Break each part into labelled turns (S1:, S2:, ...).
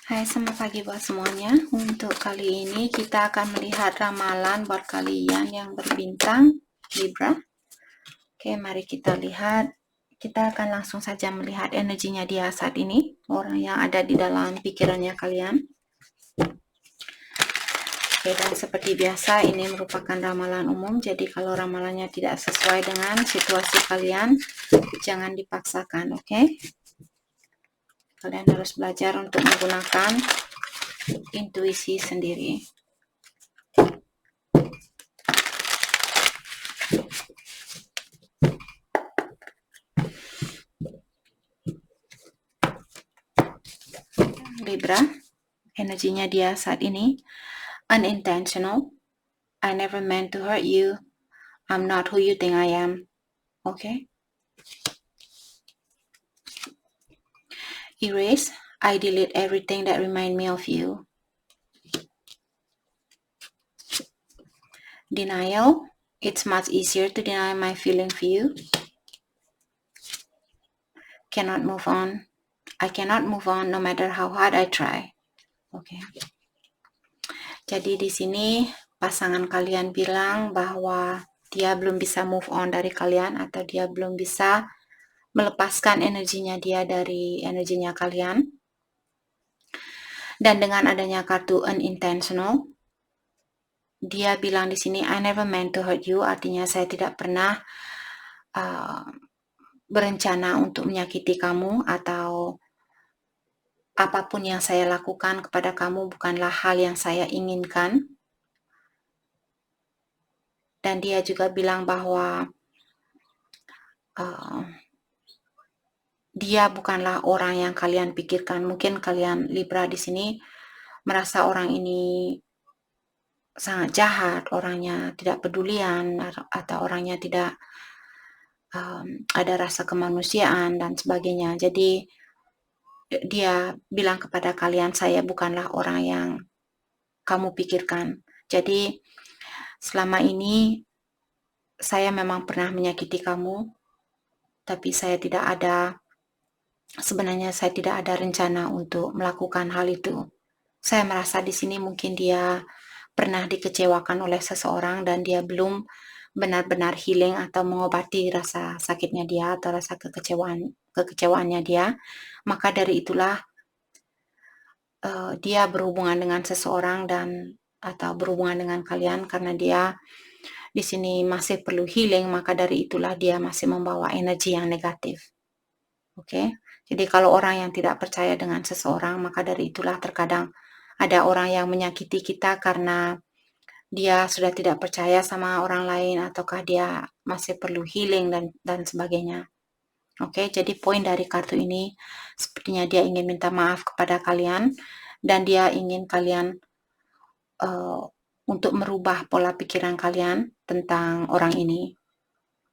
S1: Hai, selamat pagi buat semuanya. Untuk kali ini kita akan melihat ramalan buat kalian yang berbintang Libra. Oke, mari kita lihat. Kita akan langsung saja melihat energinya dia saat ini, orang yang ada di dalam pikirannya kalian. Oke, dan seperti biasa ini merupakan ramalan umum, jadi kalau ramalannya tidak sesuai dengan situasi kalian, jangan dipaksakan, oke? Kalian harus belajar untuk menggunakan intuisi sendiri. Libra, energinya dia saat ini unintentional. I never meant to hurt you. I'm not who you think I am. Okay. Erase. I delete everything that remind me of you. Denial. It's much easier to deny my feeling for you. Cannot move on. I cannot move on no matter how hard I try. Okay. Jadi di sini pasangan kalian bilang bahwa dia belum bisa move on dari kalian, atau dia belum bisa melepaskan energinya dia dari energinya kalian. Dan dengan adanya kartu unintentional, dia bilang di sini I never meant to hurt you, artinya saya tidak pernah berencana untuk menyakiti kamu, atau apapun yang saya lakukan kepada kamu bukanlah hal yang saya inginkan. Dan dia juga bilang bahwa dia bukanlah orang yang kalian pikirkan. Mungkin kalian Libra di sini merasa orang ini sangat jahat, orangnya tidak pedulian, atau orangnya tidak ada rasa kemanusiaan dan sebagainya. Jadi dia bilang kepada kalian, saya bukanlah orang yang kamu pikirkan. Jadi selama ini saya memang pernah menyakiti kamu, tapi sebenarnya saya tidak ada rencana untuk melakukan hal itu. Saya merasa di sini mungkin dia pernah dikecewakan oleh seseorang dan dia belum benar-benar healing atau mengobati rasa sakitnya dia atau rasa kekecewaannya dia. Maka dari itulah dia berhubungan dengan seseorang atau berhubungan dengan kalian karena dia di sini masih perlu healing. Maka dari itulah dia masih membawa energi yang negatif. Oke. Jadi kalau orang yang tidak percaya dengan seseorang, maka dari itulah terkadang ada orang yang menyakiti kita karena dia sudah tidak percaya sama orang lain, ataukah dia masih perlu healing dan sebagainya. Oke, jadi poin dari kartu ini sepertinya dia ingin minta maaf kepada kalian dan dia ingin kalian untuk merubah pola pikiran kalian tentang orang ini.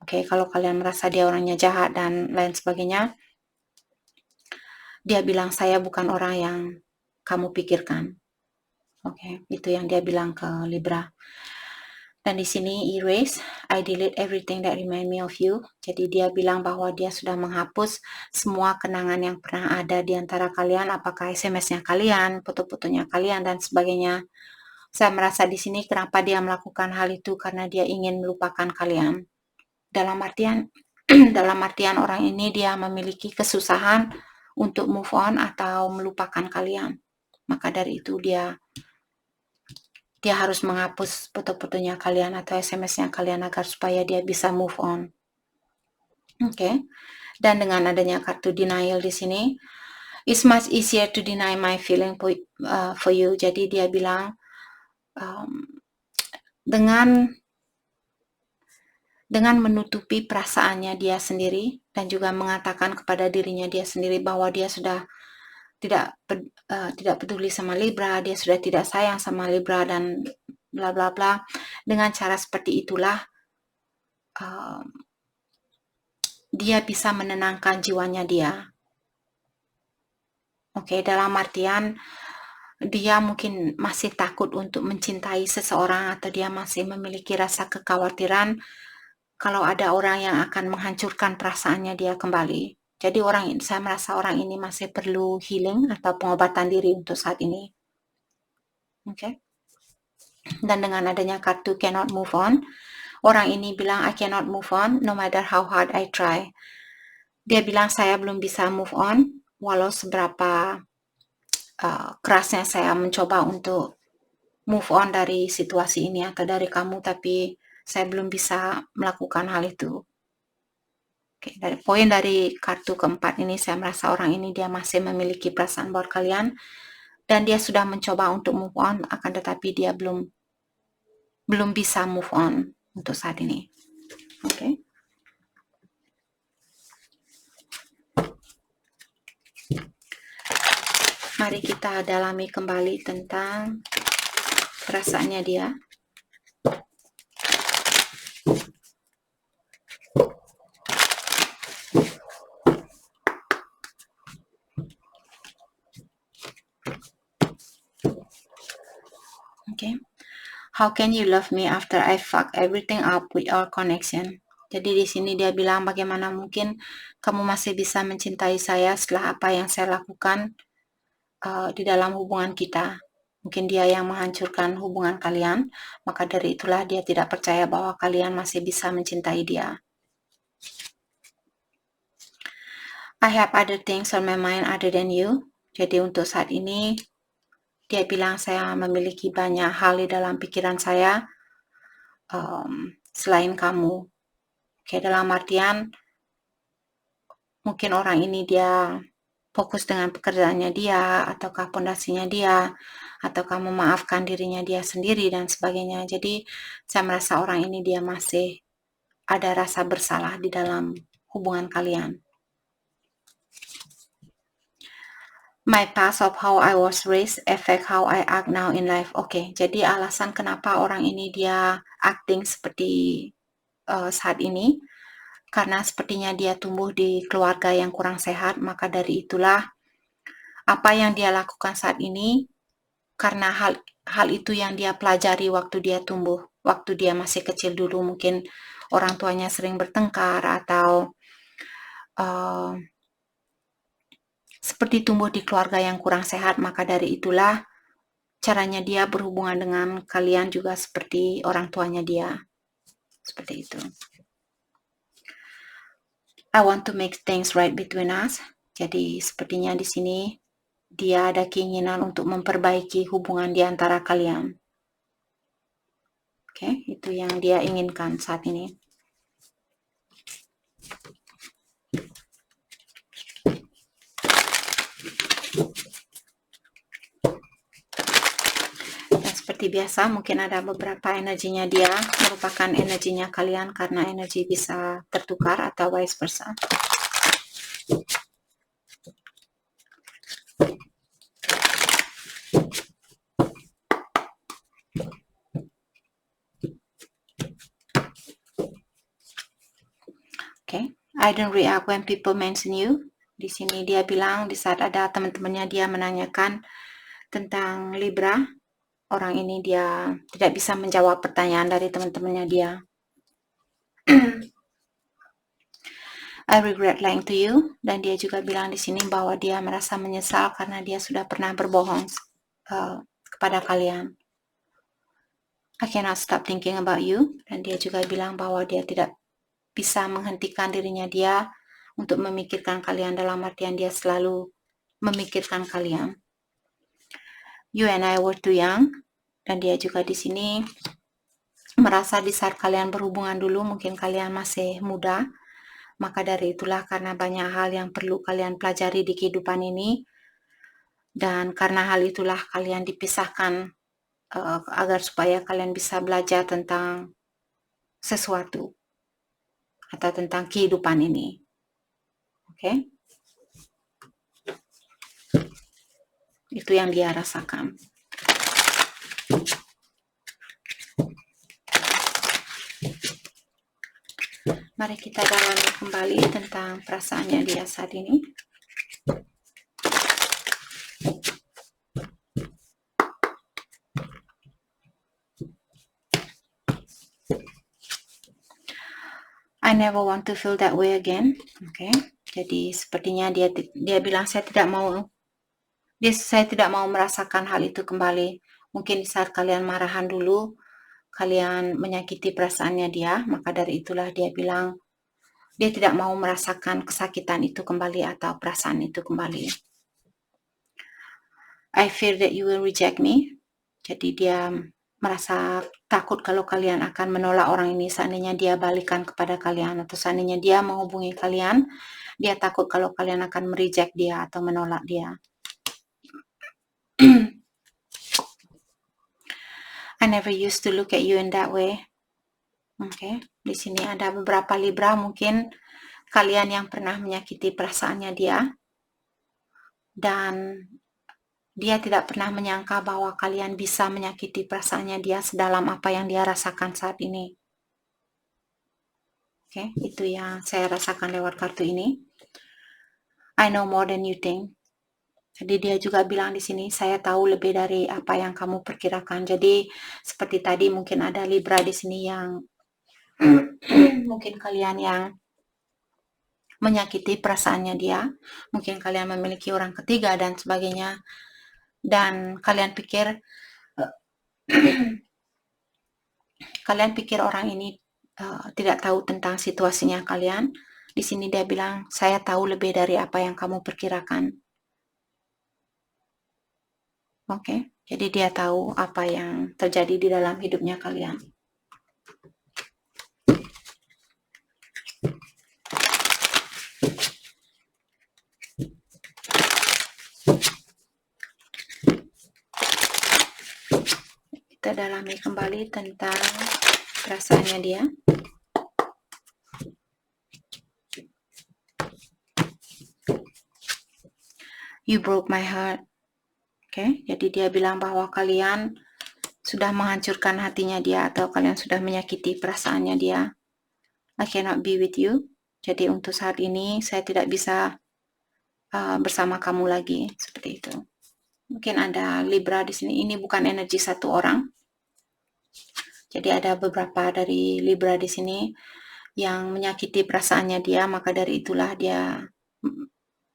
S1: Oke, kalau kalian merasa dia orangnya jahat dan lain sebagainya, dia bilang saya bukan orang yang kamu pikirkan. Oke, itu yang dia bilang ke Libra. Dan di sini erase, I delete everything that remind me of you. Jadi dia bilang bahwa dia sudah menghapus semua kenangan yang pernah ada di antara kalian, apakah SMS-nya kalian, foto-fotonya kalian dan sebagainya. Saya merasa di sini kenapa dia melakukan hal itu karena dia ingin melupakan kalian. Dalam artian orang ini dia memiliki kesusahan untuk move on atau melupakan kalian. Maka dari itu dia harus menghapus foto-fotonya kalian atau SMS-nya kalian agar supaya dia bisa move on. Oke. Dan dengan adanya kartu denial di sini, it's much easier to deny my feeling for you. Jadi dia bilang dengan menutupi perasaannya dia sendiri dan juga mengatakan kepada dirinya dia sendiri bahwa dia sudah tidak peduli sama Libra, dia sudah tidak sayang sama Libra dan bla bla bla. Dengan cara seperti itulah dia bisa menenangkan jiwanya dia. Oke, dalam artian dia mungkin masih takut untuk mencintai seseorang atau dia masih memiliki rasa kekhawatiran kalau ada orang yang akan menghancurkan perasaannya dia kembali. Jadi saya merasa orang ini masih perlu healing atau pengobatan diri untuk saat ini. Oke. Dan dengan adanya kartu cannot move on, orang ini bilang I cannot move on no matter how hard I try. Dia bilang saya belum bisa move on walau seberapa kerasnya saya mencoba untuk move on dari situasi ini atau dari kamu, tapi saya belum bisa melakukan hal itu. Oke, dari poin dari kartu keempat ini saya merasa orang ini dia masih memiliki perasaan buat kalian dan dia sudah mencoba untuk move on, akan tetapi dia belum bisa move on untuk saat ini. Oke. Mari kita dalami kembali tentang perasaannya dia. Okay. How can you love me after I fuck everything up with our connection? Jadi di sini dia bilang bagaimana mungkin kamu masih bisa mencintai saya setelah apa yang saya lakukan di dalam hubungan kita. Mungkin dia yang menghancurkan hubungan kalian, maka dari itulah dia tidak percaya bahwa kalian masih bisa mencintai dia. I have other things on my mind other than you. Jadi untuk saat ini, dia bilang saya memiliki banyak hal di dalam pikiran saya selain kamu. Oke, dalam artian mungkin orang ini dia fokus dengan pekerjaannya dia, ataukah pondasinya dia, ataukah memaafkan dirinya dia sendiri dan sebagainya. Jadi saya merasa orang ini dia masih ada rasa bersalah di dalam hubungan kalian. My past of how I was raised affect how I act now in life. Oke, jadi alasan kenapa orang ini dia acting seperti saat ini, karena sepertinya dia tumbuh di keluarga yang kurang sehat, maka dari itulah apa yang dia lakukan saat ini karena hal itu yang dia pelajari waktu dia tumbuh, waktu dia masih kecil dulu, mungkin orang tuanya sering bertengkar atau seperti tumbuh di keluarga yang kurang sehat, maka dari itulah caranya dia berhubungan dengan kalian juga seperti orang tuanya dia. Seperti itu. I want to make things right between us. Jadi sepertinya di sini dia ada keinginan untuk memperbaiki hubungan di antara kalian. Oke, itu yang dia inginkan saat ini. Dan seperti biasa, mungkin ada beberapa energinya dia merupakan energinya kalian karena energi bisa tertukar atau vice versa. Okay, I don't react when people mention you. Di sini dia bilang di saat ada teman-temannya dia menanyakan tentang Libra, orang ini dia tidak bisa menjawab pertanyaan dari teman-temannya dia. I regret lying to you, dan dia juga bilang di sini bahwa dia merasa menyesal karena dia sudah pernah berbohong kepada kalian. I cannot stop thinking about you, dan dia juga bilang bahwa dia tidak bisa menghentikan dirinya dia untuk memikirkan kalian, dalam artian dia selalu memikirkan kalian. You and I were too young, dan dia juga di sini merasa di saat kalian berhubungan dulu mungkin kalian masih muda, maka dari itulah karena banyak hal yang perlu kalian pelajari di kehidupan ini, dan karena hal itulah kalian dipisahkan agar supaya kalian bisa belajar tentang sesuatu atau tentang kehidupan ini. Oke? Itu yang dia rasakan. Mari kita dalami kembali tentang perasaannya dia saat ini. I never want to feel that way again. Okay. Jadi sepertinya dia bilang saya tidak mau merasakan hal itu kembali. Mungkin saat kalian marahan dulu, kalian menyakiti perasaannya dia, maka dari itulah dia bilang dia tidak mau merasakan kesakitan itu kembali atau perasaan itu kembali. I fear that you will reject me. Jadi dia merasa takut kalau kalian akan menolak orang ini seandainya dia balikan kepada kalian, atau seandainya dia menghubungi kalian, dia takut kalau kalian akan mereject dia atau menolak dia. I never used to look at you in that way. Oke, di sini ada beberapa Libra, mungkin kalian yang pernah menyakiti perasaannya dia, dan dia tidak pernah menyangka bahwa kalian bisa menyakiti perasaannya dia sedalam apa yang dia rasakan saat ini. Oke, itu yang saya rasakan lewat kartu ini. I know more than you think. Jadi dia juga bilang di sini, saya tahu lebih dari apa yang kamu perkirakan. Jadi seperti tadi mungkin ada Libra di sini yang mungkin kalian yang menyakiti perasaannya dia, mungkin kalian memiliki orang ketiga dan sebagainya, dan kalian pikir orang ini tidak tahu tentang situasinya kalian. Di sini dia bilang, saya tahu lebih dari apa yang kamu perkirakan. Oke, jadi dia tahu apa yang terjadi di dalam hidupnya kalian. Kita dalami kembali tentang perasaannya dia. You broke my heart. Oke, jadi dia bilang bahwa kalian sudah menghancurkan hatinya dia, atau kalian sudah menyakiti perasaannya dia. I cannot be with you. Jadi untuk saat ini saya tidak bisa bersama kamu lagi, seperti itu. Mungkin ada Libra di sini. Ini bukan energi satu orang. Jadi ada beberapa dari Libra di sini yang menyakiti perasaannya dia, maka dari itulah dia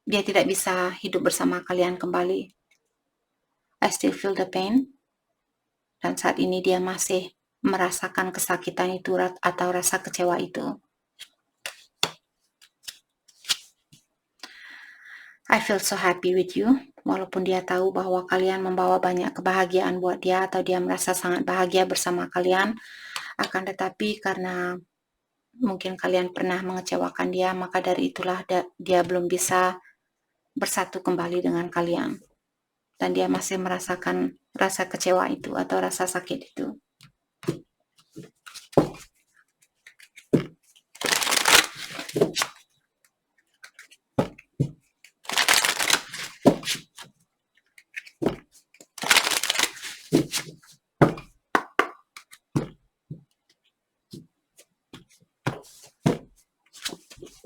S1: tidak bisa hidup bersama kalian kembali. I still feel the pain. Dan saat ini dia masih merasakan kesakitan itu atau rasa kecewa itu. I feel so happy with you. Walaupun dia tahu bahwa kalian membawa banyak kebahagiaan buat dia, atau dia merasa sangat bahagia bersama kalian, akan tetapi karena mungkin kalian pernah mengecewakan dia, maka dari itulah dia belum bisa bersatu kembali dengan kalian. Dan dia masih merasakan rasa kecewa itu atau rasa sakit itu.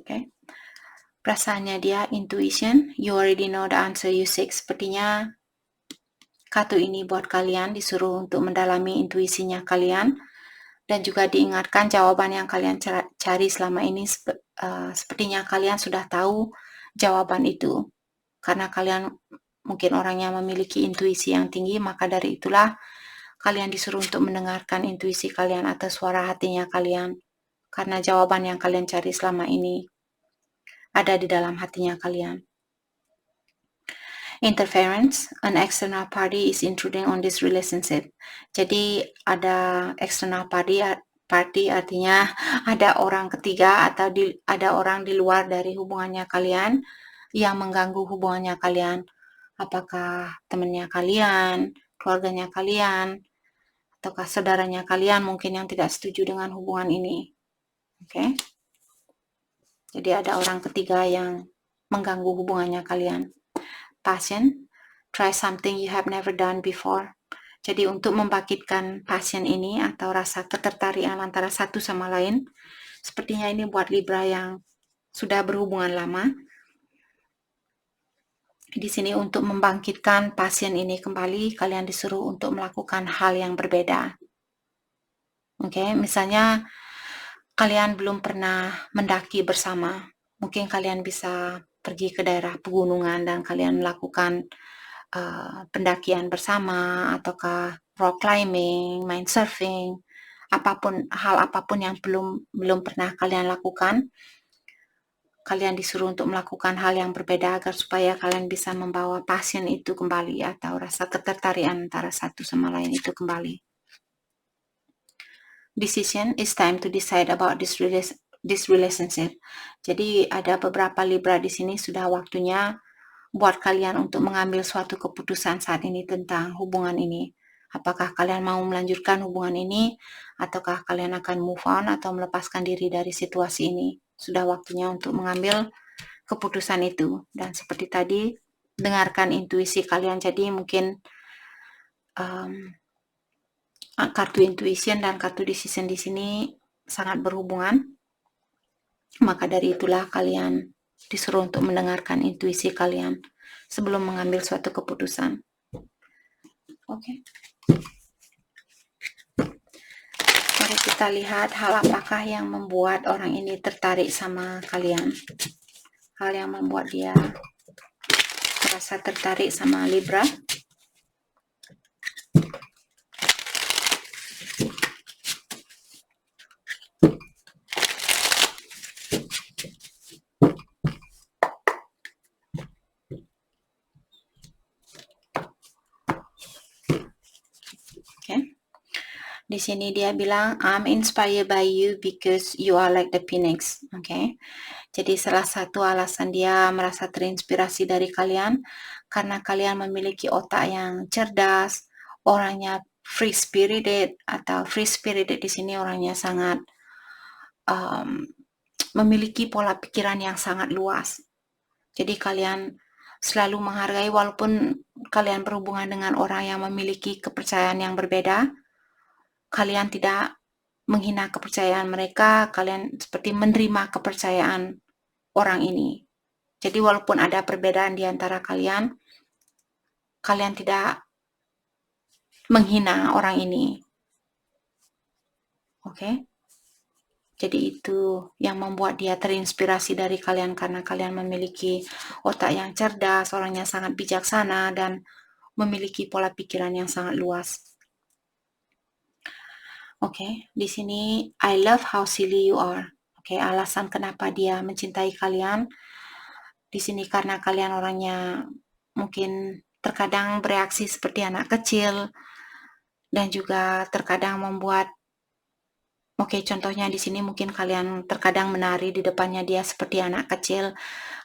S1: Okay. Perasaannya dia intuition. You already know the answer you seek. Sepertinya kartu ini buat kalian, disuruh untuk mendalami intuisinya kalian, dan juga diingatkan jawaban yang kalian cari selama ini. Sepertinya kalian sudah tahu jawaban itu. Karena kalian mungkin orang yang memiliki intuisi yang tinggi, maka dari itulah kalian disuruh untuk mendengarkan intuisi kalian atau suara hatinya kalian. Karena jawaban yang kalian cari selama ini ada di dalam hatinya kalian. Interference, an external party is intruding on this relationship. Jadi ada external party artinya ada orang ketiga atau ada orang di luar dari hubungannya kalian yang mengganggu hubungannya kalian. Apakah temannya kalian, keluarganya kalian, ataukah saudaranya kalian mungkin yang tidak setuju dengan hubungan ini. Oke. Jadi ada orang ketiga yang mengganggu hubungannya kalian. Passion, try something you have never done before. Jadi untuk membangkitkan passion ini atau rasa ketertarikan antara satu sama lain, sepertinya ini buat Libra yang sudah berhubungan lama. Di sini untuk membangkitkan passion ini kembali, kalian disuruh untuk melakukan hal yang berbeda. Oke, misalnya kalian belum pernah mendaki bersama, Mungkin kalian bisa pergi ke daerah pegunungan dan kalian melakukan pendakian bersama, ataukah rock climbing, main surfing, hal apapun yang belum pernah kalian lakukan, kalian disuruh untuk melakukan hal yang berbeda agar supaya kalian bisa membawa passion itu kembali atau rasa ketertarikan antara satu sama lain itu kembali. Decision is time to decide about this relationship. Jadi ada beberapa Libra di sini sudah waktunya buat kalian untuk mengambil suatu keputusan saat ini tentang hubungan ini. Apakah kalian mau melanjutkan hubungan ini, ataukah kalian akan move on atau melepaskan diri dari situasi ini. Sudah waktunya untuk mengambil keputusan itu. Dan seperti tadi, dengarkan intuisi kalian. Jadi mungkin kartu intuition dan kartu decision di sini sangat berhubungan. Maka dari itulah kalian disuruh untuk mendengarkan intuisi kalian sebelum mengambil suatu keputusan. Oke. Mari kita lihat hal apakah yang membuat orang ini tertarik sama kalian. Hal yang membuat dia merasa tertarik sama Libra. Di sini dia bilang, I'm inspired by you because you are like the phoenix. Okay. Jadi salah satu alasan dia merasa terinspirasi dari kalian karena kalian memiliki otak yang cerdas, orangnya free spirited, atau free spirited di sini orangnya sangat memiliki pola pikiran yang sangat luas. Jadi kalian selalu menghargai walaupun kalian berhubungan dengan orang yang memiliki kepercayaan yang berbeda, kalian tidak menghina kepercayaan mereka, kalian seperti menerima kepercayaan orang ini. Jadi walaupun ada perbedaan di antara kalian, kalian tidak menghina orang ini. Oke? Jadi itu yang membuat dia terinspirasi dari kalian karena kalian memiliki otak yang cerdas, orangnya sangat bijaksana, dan memiliki pola pikiran yang sangat luas. Oke, di sini I love how silly you are. Oke, alasan kenapa dia mencintai kalian di sini karena kalian orangnya mungkin terkadang bereaksi seperti anak kecil dan juga terkadang membuat contohnya di sini mungkin kalian terkadang menari di depannya dia seperti anak kecil,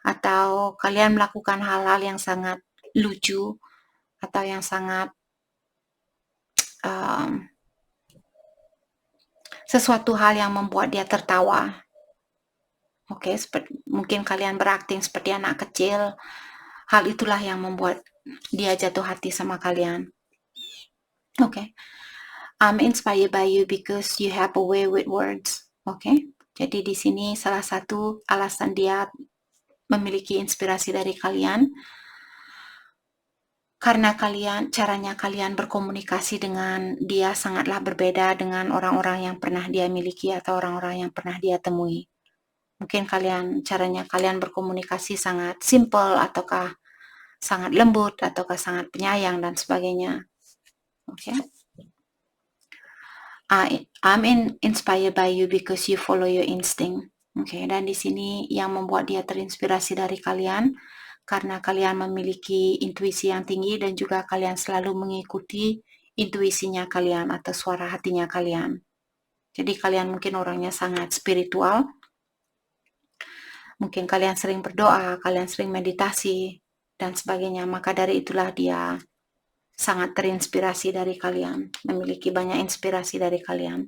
S1: atau kalian melakukan hal-hal yang sangat lucu atau yang sangat sesuatu hal yang membuat dia tertawa. Oke, mungkin kalian berakting seperti anak kecil. Hal itulah yang membuat dia jatuh hati sama kalian. Oke. I'm inspired by you because you have a way with words. Oke. Jadi di sini salah satu alasan dia memiliki inspirasi dari kalian karena caranya kalian berkomunikasi dengan dia sangatlah berbeda dengan orang-orang yang pernah dia miliki atau orang-orang yang pernah dia temui. Mungkin caranya kalian berkomunikasi sangat simple, ataukah sangat lembut, ataukah sangat penyayang, dan sebagainya. Oke. I'm inspired by you because you follow your instinct. Oke, dan di sini yang membuat dia terinspirasi dari kalian karena kalian memiliki intuisi yang tinggi dan juga kalian selalu mengikuti intuisinya kalian atau suara hatinya kalian. Jadi kalian mungkin orangnya sangat spiritual. Mungkin kalian sering berdoa, kalian sering meditasi, dan sebagainya. Maka dari itulah dia sangat terinspirasi dari kalian, memiliki banyak inspirasi dari kalian.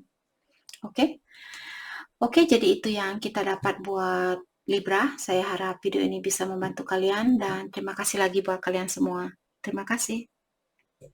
S1: Oke, jadi itu yang kita dapat buat Libra. Saya harap video ini bisa membantu kalian dan terima kasih lagi buat kalian semua. Terima kasih.